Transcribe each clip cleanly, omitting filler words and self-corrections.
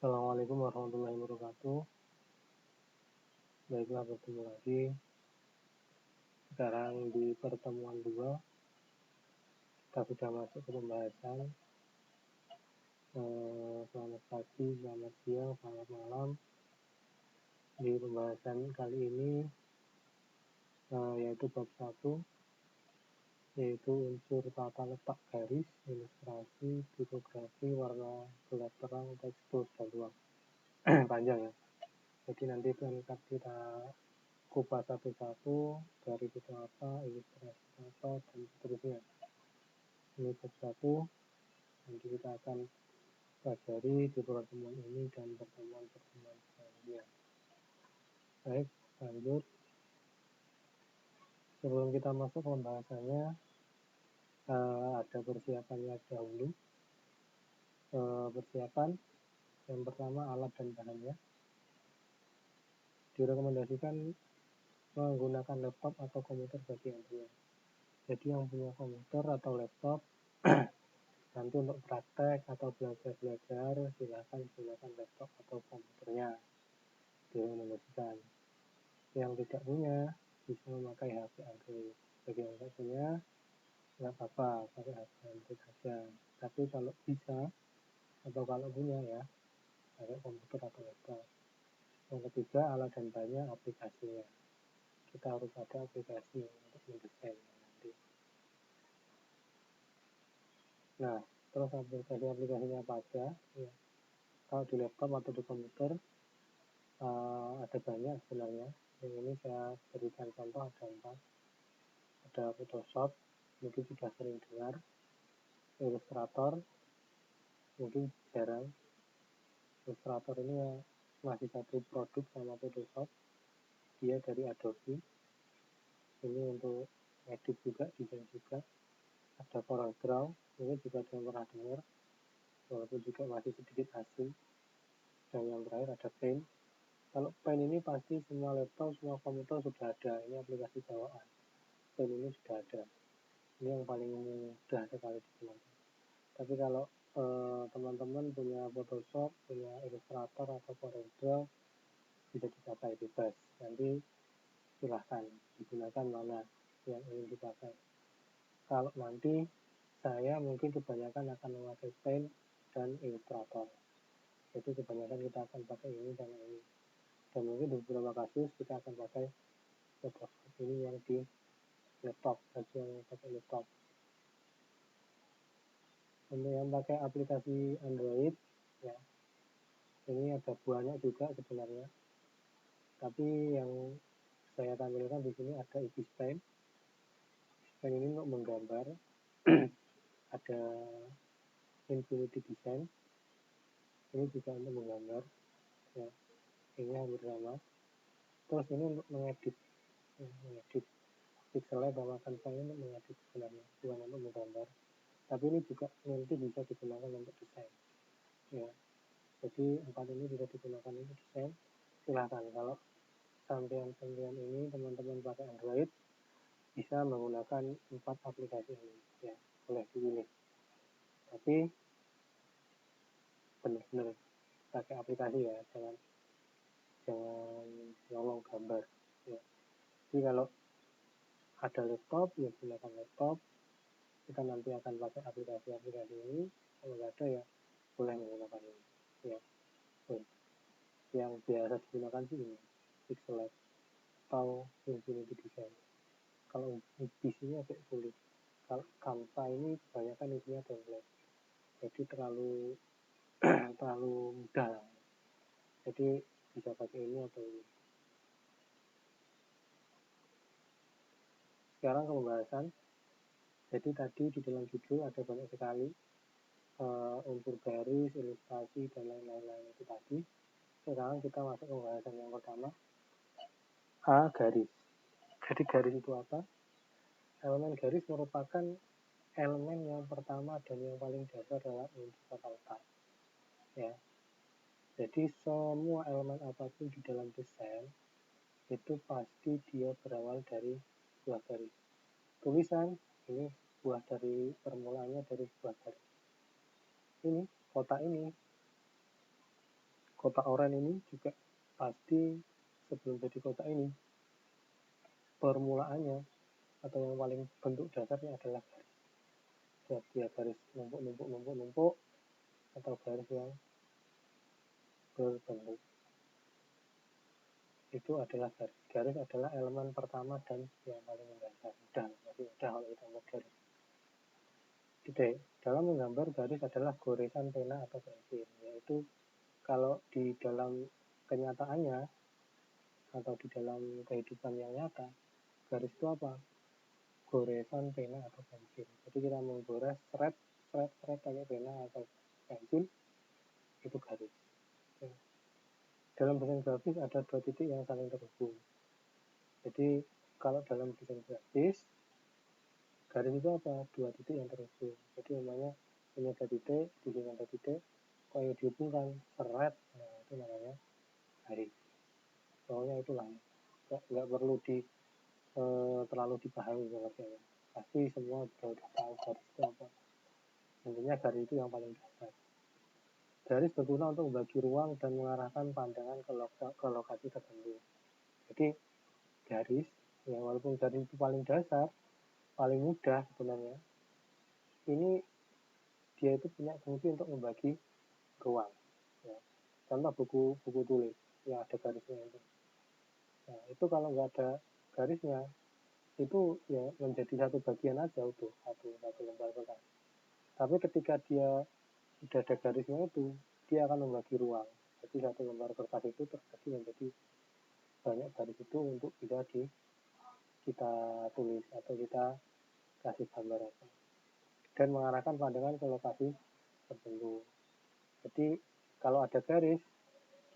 Assalamualaikum warahmatullahi wabarakatuh. Baiklah, bertemu lagi. Sekarang di pertemuan 2 kita sudah masuk ke pembahasan selamat pagi, selamat siang, selamat malam. Di pembahasan kali ini yaitu bab 1, yaitu unsur tata letak garis, ilustrasi, tipografi, warna gelap terang, tekstur, dan ruang. Panjang ya. Jadi nanti akan kita kupas satu-satu, garis itu apa, ilustrasi apa, dan seterusnya. Ini bab 1, nanti kita akan pelajari di pertemuan ini dan pertemuan-pertemuan selanjutnya. Baik, lanjut. Sebelum kita masuk ke pembahasannya, ada persiapannya dahulu. Persiapan yang pertama, alat dan bahannya. Direkomendasikan menggunakan laptop atau komputer bagi yang punya. Jadi yang punya komputer atau laptop nanti untuk praktek atau belajar silahkan gunakan laptop atau komputernya. Direkomendasikan. Yang tidak punya bisa memakai HP Android. Bagi yang tidak punya nggak apa-apa, pakai HP Android saja. Tapi kalau bisa atau kalau punya ya pakai komputer atau laptop. Yang ketiga, alat dan bahannya, aplikasinya. Kita harus ada aplikasi untuk mendesain nanti. Nah, terus aplikasinya apa aja? Ya. Kalau di laptop atau di komputer ada banyak sebenarnya. Yang ini saya berikan contoh ada 4. Ada Photoshop, mungkin sudah sering dengar. Illustrator, mungkin jarang. Illustrator ini ya masih satu produk sama Photoshop. Dia dari Adobe. Ini untuk edit juga, desain juga. Ada CorelDRAW, ini juga ada yang pernah dengar, walaupun juga masih sedikit asing. Dan yang terakhir ada Paint. Kalau Paint ini pasti semua laptop, semua komputer sudah ada. Ini aplikasi bawaan. Paint ini sudah ada. Ini yang paling mudah sekali digunakan. Tapi kalau teman-teman punya Photoshop, punya Illustrator atau CorelDRAW, bisa dipakai bebas. Nanti silahkan digunakan mana yang ingin dipakai. Kalau nanti saya mungkin kebanyakan akan memakai Paint dan Illustrator. Jadi kebanyakan kita akan pakai ini dan ini. Dan mungkin di beberapa kasus kita akan pakai Photoshop ini yang di laptop, bagi yang pakai laptop. Untuk yang pakai aplikasi Android, ya, ini ada banyak juga sebenarnya. Tapi yang saya tampilkan di sini ada Paint. Paint ini untuk menggambar. Ada Infinity Design. Ini juga untuk menggambar. Ya, ini hampir sama. Terus ini untuk mengedit. Mengedit pixelnya sama Canva ini untuk mengedit sebenarnya, bukan untuk menggambar. Tapi ini juga nanti bisa digunakan untuk desain. Ya. Jadi 4 ini bisa digunakan untuk desain. Silahkan kalau sampean ini teman-teman pakai Android bisa menggunakan 4 aplikasi ini. Ya, boleh dipilih. Tapi benar-benar pakai aplikasi ya, jangan nyolong gambar. Ya. Jadi kalau ada laptop, ya gunakan laptop. Kita nanti akan pakai aplikasi-aplikasi ini. Kalau nggak ada ya boleh menggunakan ini. Ya. Yang biasa digunakan sih ini, Pixel atau Infinity Design. Kalau isinya agak sulit. Kalau Canva ini kebanyakan isinya template, jadi terlalu mudah. Jadi bisa pakai ini atau ini. Sekarang ke pembahasan. Jadi tadi di dalam judul ada banyak sekali unsur garis, ilustrasi, dan lain-lain itu tadi. Sekarang kita masuk ke pembahasan yang pertama. A. Garis. Jadi garis itu apa? Elemen garis merupakan elemen yang pertama dan yang paling dasar dalam unsur tata letak. Ya. Jadi semua elemen apapun di dalam desain itu pasti dia berawal dari sebuah garis. Tulisan ini buah dari permulaannya dari sebuah garis. Ini kotak ini kotak oranye ini juga pasti sebelum jadi kotak ini permulaannya atau yang paling bentuk dasarnya adalah garis. Dia garis numpuk atau garis yang berbentuk. Itu adalah garis. Garis adalah elemen pertama dan yang paling mendasar. Masih mudah kalau kita buat garis. Titik. Dalam menggambar, garis adalah goresan pena atau pensil, yaitu kalau di dalam kenyataannya atau di dalam kehidupan yang nyata, garis itu apa? Goresan pena atau pensil. Jadi kita menggores seret pakai pena atau pensil, itu garis. Dalam desain grafis ada dua titik yang saling terhubung. Jadi kalau dalam desain grafis, garis itu apa? Dua titik yang terhubung. Jadi namanya ini ada titik, di sini ada titik, kalau dihubungkan seret, nah itu namanya garis. Soalnya itulah, nggak perlu terlalu dipahami pengertiannya. Pasti semua sudah tahu garis itu apa. Intinya garis itu yang paling dasar. Garis berguna untuk membagi ruang dan mengarahkan pandangan ke lokasi tertentu. Jadi garis, ya walaupun garis itu paling dasar, paling mudah sebenarnya, ini dia itu punya fungsi untuk membagi ruang. Ya. Contoh buku tulis yang ada garisnya itu. Nah, itu kalau nggak ada garisnya, itu ya menjadi satu bagian aja utuh, satu lembar kertas. Tapi ketika dia sudah ada garisnya itu, dia akan membagi ruang. Jadi satu lembar kertas itu terbagi menjadi banyak garis itu untuk bisa kita tulis atau kita kasih gambar apa. Dan mengarahkan pandangan ke lokasi tertentu. Jadi kalau ada garis,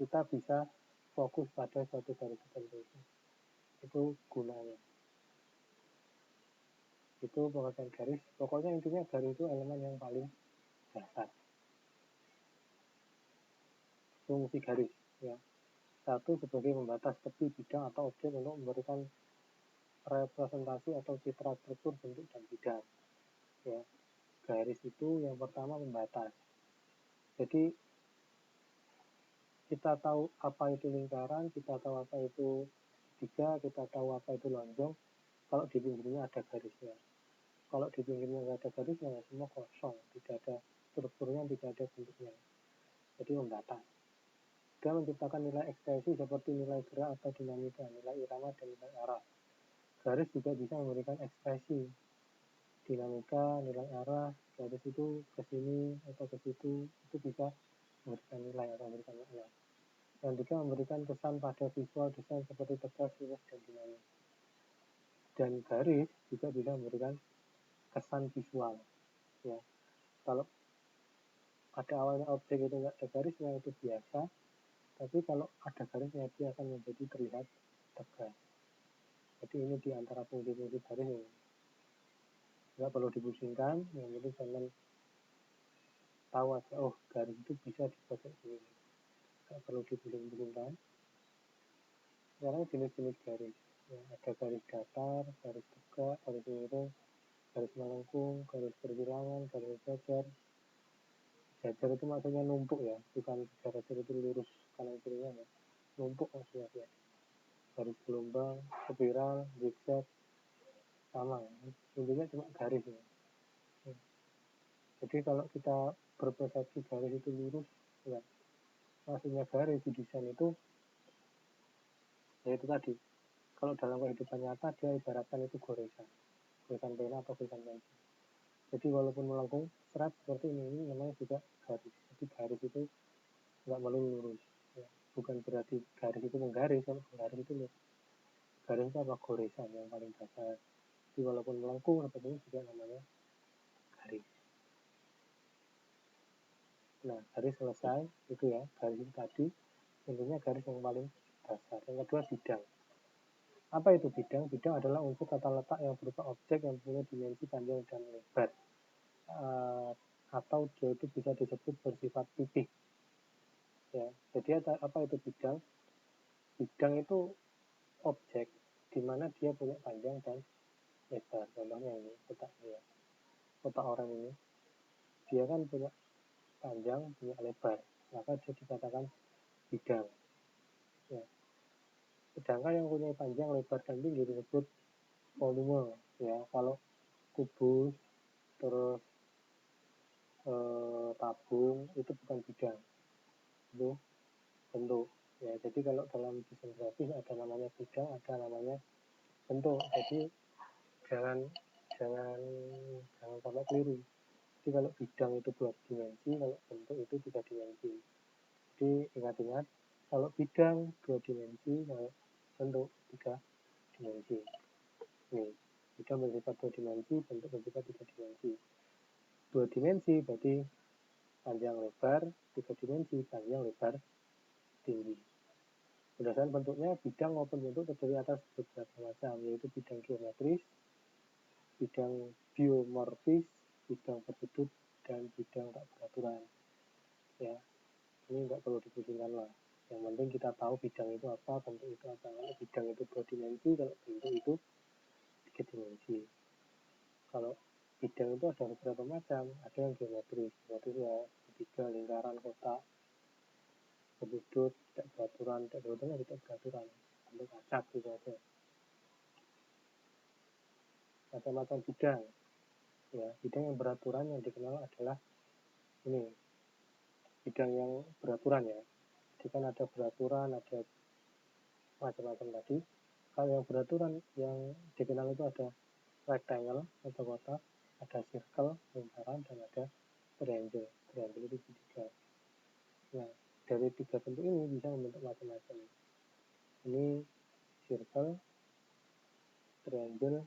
kita bisa fokus pada suatu garis tertentu. Itu gunanya. Itu pengertian garis. Pokoknya intinya garis itu elemen yang paling dasar. Fungsi garis, ya. Satu, sebagai pembatas tepi, bidang, atau objek untuk memberikan representasi atau citra struktur bentuk dan bidang. Ya. Garis itu yang pertama pembatas. Jadi kita tahu apa itu lingkaran, kita tahu apa itu segitiga, kita tahu apa itu lonjong. Kalau di pinggirnya ada garisnya. Kalau di pinggirnya nggak ada garisnya, ya semua kosong, tidak ada strukturnya, tidak ada bentuknya. Jadi membatas. Dia menciptakan nilai ekspresi seperti nilai gerak atau dinamika, nilai irama dan nilai arah. Garis juga bisa memberikan ekspresi, dinamika, nilai arah. Garis itu ke sini atau ke situ, itu bisa memberikan nilai atau memberikan makna. Yang juga memberikan kesan pada visual desain seperti tegas, luas, dan dinamis. Dan garis juga bisa memberikan kesan visual. Ya, kalau pada awalnya objek itu nggak ada garisnya itu biasa, tapi kalau ada garisnya dia akan menjadi terlihat tegas. Jadi ini di antara fungsi-fungsi garis ini. Nggak perlu dipusingkan, yang penting jangan tahu aja, oh garis itu bisa dibuat kayak gini. Nggak perlu dipusing-pusingkan. Sekarang jenis-jenis garis. Ya, ada garis datar, garis tegak, garis miring, garis melengkung, garis persilangan, garis jajar. Jajar itu maksudnya numpuk ya, bukan garis itu lurus kanan kirinya ya. Numpuk maksudnya ya. Garis gelombang, spiral, zigzag, sama. Intinya cuma garis ya. Jadi kalau kita berpersepsi garis itu lurus, ya maksudnya garis di desain itu, ya itu tadi. Kalau dalam kehidupan nyata dia ibaratkan itu goresan pena atau goresan pensil. Jadi walaupun melengkung serat seperti ini namanya juga garis. Jadi garis itu nggak melulu lurus. Ya. Bukan berarti garis itu menggaris, kalau menggaris itu lurus. Garis itu apa? Goresan yang paling dasar. Jadi walaupun melengkung seperti ini juga namanya garis. Nah, garis selesai itu ya, garis itu tadi intinya garis yang paling dasar. Yang kedua bidang. Apa itu bidang? Bidang adalah unsur tata letak yang berupa objek yang punya dimensi panjang dan lebar. Atau dia itu bisa disebut bersifat pipih. Ya, jadi apa itu bidang? Bidang itu objek di mana dia punya panjang dan lebar. Contohnya ini kotak orang ini, dia kan punya panjang, punya lebar, maka dia dikatakan bidang ya. Sedangkan yang punya panjang, lebar, dan tinggi disebut volume ya. Kalau kubus terus tabung itu bukan bidang, itu bentuk ya. Jadi kalau dalam desain grafis ada namanya bidang, ada namanya bentuk. Jadi jangan jangan jangan sampai keliru. Jadi kalau bidang itu 2 dimensi, kalau bentuk itu 3 dimensi. Jadi ingat-ingat, kalau bidang 2 dimensi, kalau bentuk 3 dimensi. Nih, bidang bersifat 2 dimensi, bentuk bersifat 3 dimensi. 2 dimensi berarti panjang lebar, 3 dimensi panjang lebar tinggi. Berdasarkan bentuknya, bidang maupun bentuk terdiri atas beberapa macam, yaitu bidang geometris, bidang biomorfis, bidang bersudut, dan bidang tak beraturan. Ya, ini nggak perlu dipusingkan lah. Yang penting kita tahu bidang itu apa, bentuk itu apa. Kalau bidang itu 2 dimensi, kalau bentuk itu 3 dimensi. Kalau bidang itu ada beberapa macam, ada yang geometris, geometris ya segitiga, lingkaran, kotak, bersudut, tidak beraturan, tidak beraturan, bentuk acak gitu aja. Macam-macam bidang, ya bidang yang beraturan yang dikenal adalah ini, bidang yang beraturan ya. Jadi kan ada beraturan, ada macam-macam tadi. Kalau yang beraturan yang dikenal itu ada rectangle atau kotak, ada circle, lingkaran, dan ada triangle. Triangle itu tiga. Nah, dari 3 bentuk ini bisa membentuk macam-macam. Ini circle, triangle,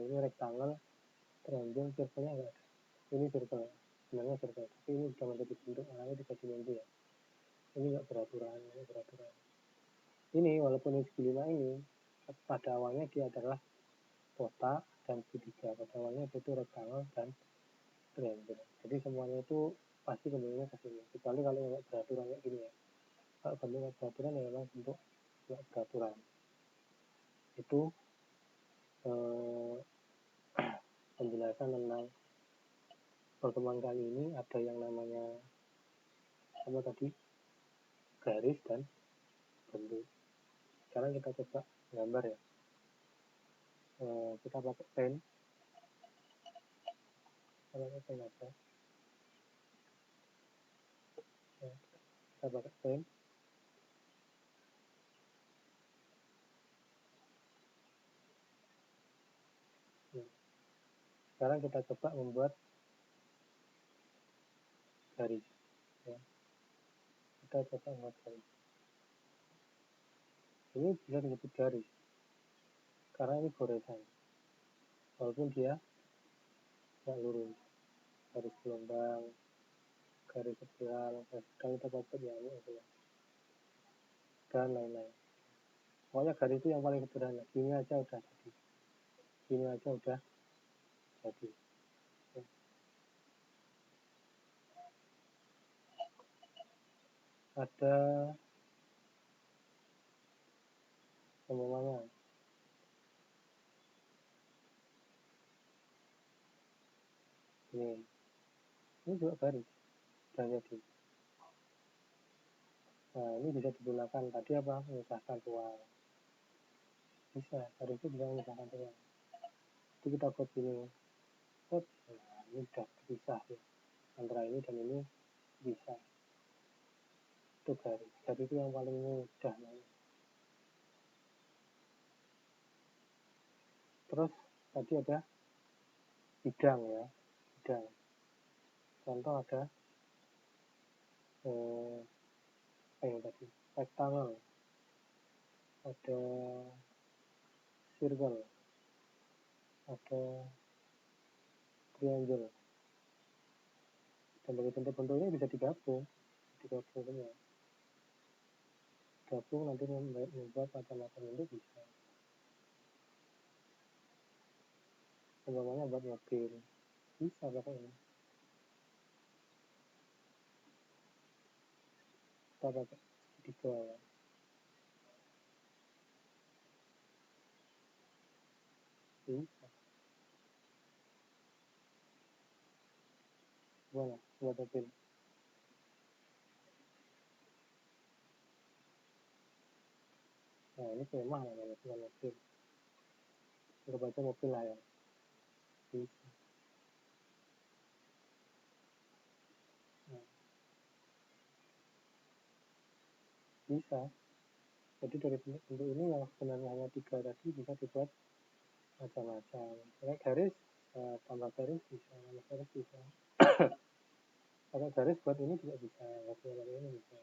ini rectangle, triangle, circle-nya enggak ada. Ini circle, sebenarnya circle, tapi ini sudah menjadi bentuk anaknya 3 dimensi ya. Ini enggak beraturan, ini beraturan. Ini walaupun ini segi 5 ini, pada awalnya dia adalah kotak dan segitiga. Pada awalnya itu rectangle dan triangle. Jadi semuanya itu pasti kembalinya ke sini. Kecuali kalau enggak beraturan kayak gini ya. Kalau bentuk enggak beraturan ya memang bentuk enggak beraturan. Itu penjelasan tentang pertemuan kali ini. Ada yang namanya apa tadi, garis dan bentuk. Sekarang kita coba gambar ya. Kita pakai pen aja ya. Kita pakai pen. Sekarang kita coba membuat garis ya. Kita coba membuat garis. Ini bisa disebut garis karena ini goresan, walaupun dia tidak lurus. Garis gelombang, garis spiral, garis kita dapat yang ini dan lain-lain. Pokoknya garis itu yang paling sederhana. Gini aja udah jadi. Gini aja udah jadi. Ya. Ada semuanya. Ini juga garis sudah jadi. Nah, ini bisa digunakan tadi apa? Memisahkan ruang. Bisa, garis itu bisa memisahkan ruang. Jadi kita buat gini. Nah, ini sudah terpisah ya. Antara ini dan ini bisa. Itu garis. Garis itu yang paling mudah. Terus tadi ada bidang ya. Bidang. Contoh ada apa yang tadi? Rectangle. Ada circle. Ada triangle. Dan dari bentuk-bentuknya bisa digabung semua. Gabung nanti membuat macam-macam bentuk bisa. Umpamanya buat mobil bisa pakai ini. Kita pakai segitiga ya. Bisa. Gimana buat mobil? Nah ini kemah namanya, bukan mobil. Anggap aja mobil lah ya. Bisa. Nah, bisa. Jadi dari bentuk ini yang sebenarnya hanya 3 tadi bisa dibuat macam-macam. Pakai garis, tambah garis bisa, tambah garis bisa. Pakai garis buat ini juga bisa, pakai ini bisa.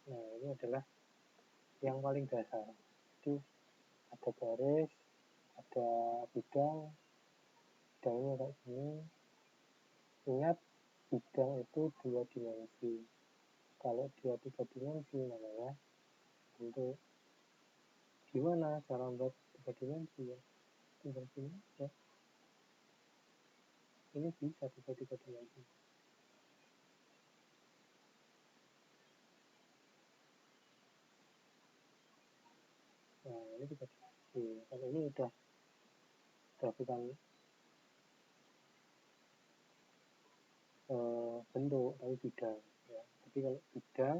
Nah ini adalah yang paling dasar. Jadi ada garis, ada bidangnya kayak gini. Ingat bidang itu 2 dimensi. Kalau dia 3 dimensi namanya bentuk. Gimana cara membuat 3 dimensi ya? Tinggal sini aja. Ini bisa 3 dimensi. Nah ini 3 dimensi. Kalau ini udah bukan bentuk tapi bidang ya. Jadi kalau bidang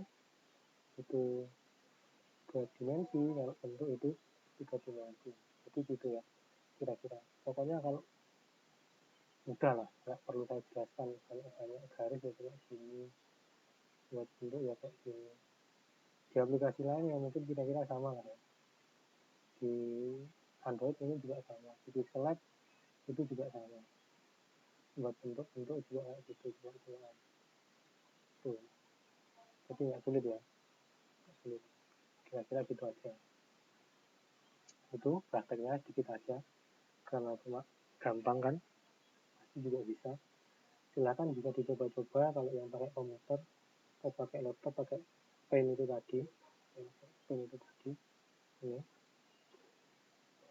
itu 2 dimensi, kalau bentuk itu 3 dimensi. Jadi gitu ya kira-kira. Pokoknya kalau mudah lah, nggak perlu saya jelaskan. Kalau banyak garis ya kayak gini, buat bentuk ya kayak gini. Di aplikasi lain ya mungkin kira-kira sama lah ya. Di Android ini juga sama, di Pixel Lab itu juga sama. Buat bentuk-bentuk juga kayak gitu, juga tuh. Jadi nggak sulit ya, nggak sulit. Kira-kira gitu aja. Itu prakteknya sedikit aja, karena cuma gampang kan, pasti juga bisa. Silakan juga dicoba-coba kalau yang pakai komputer atau pakai laptop, pakai pen itu tadi, ya.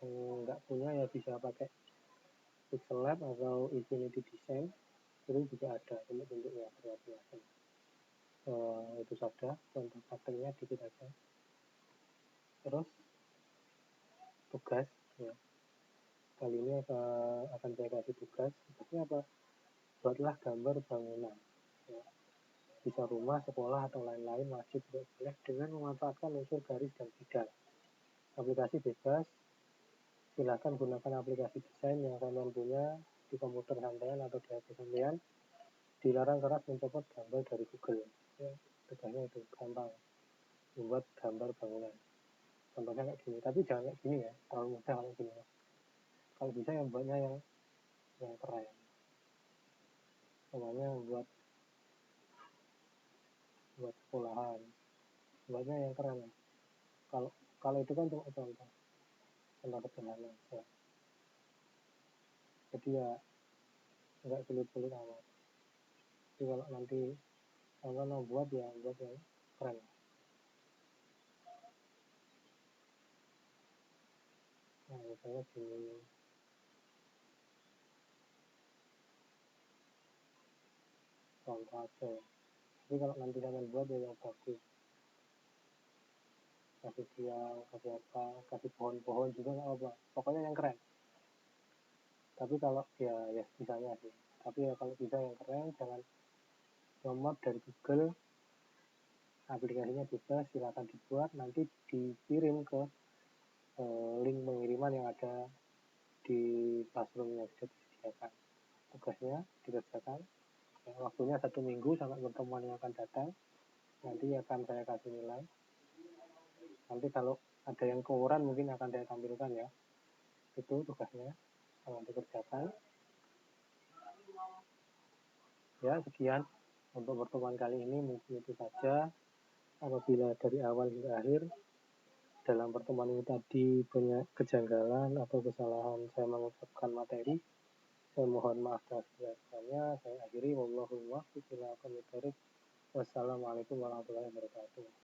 Nggak punya ya bisa pakai Pixel Lab atau Infinity Design, itu juga ada bentuk-bentuknya macam-macam. Itu saja contoh prakteknya dikit aja. Terus tugas ya. Kali ini akan saya kasih tugasnya apa? Buatlah gambar bangunan ya. Bisa rumah, sekolah atau lain-lain, masjid juga boleh, dengan memanfaatkan unsur garis dan bidang. Aplikasi bebas, silahkan gunakan aplikasi desain yang kalian punya di komputer sampean atau di HP sampean. Dilarang keras mencopot gambar dari Google ya. Tugasnya itu gampang, membuat gambar bangunan. Contohnya kayak gini, tapi jangan kayak gini ya, terlalu mudah kalau gini. Kalau bisa yang buatnya yang keren, namanya buat sekolahan, buatnya yang keren. Kalau kalau itu kan cuma contoh sederhana aja. Jadi ya nggak sulit-sulit amat. Jadi kalau nanti kalian mau buat ya buat yang keren. Nah misalnya gini, contoh aja ya. Jadi kalau nanti kalian buat ya yang bagus, kasih tiang, kasih apa, kasih pohon-pohon juga nggak apa, pokoknya yang keren. Tapi kalau ya misalnya sih, tapi ya kalau bisa yang keren, jangan nomor dari Google, aplikasinya bebas, silakan dibuat, nanti dikirim ke link pengiriman yang ada di classroom yang sudah disediakan. Tugasnya dikerjakan, ya, waktunya 1 minggu sampai pertemuan yang akan datang, nanti akan saya kasih nilai. Nanti kalau ada yang kekurangan mungkin akan saya tampilkan ya. Itu tugasnya kalau dikerjakan. Ya sekian untuk pertemuan kali ini, mungkin itu saja. Apabila dari awal hingga akhir dalam pertemuan ini tadi banyak kejanggalan atau kesalahan saya mengucapkan materi, saya mohon maaf atas segala. Saya akhiri, wallahul muwaffiq ila aqwamit thoriq. Wassalamualaikum warahmatullahi wabarakatuh.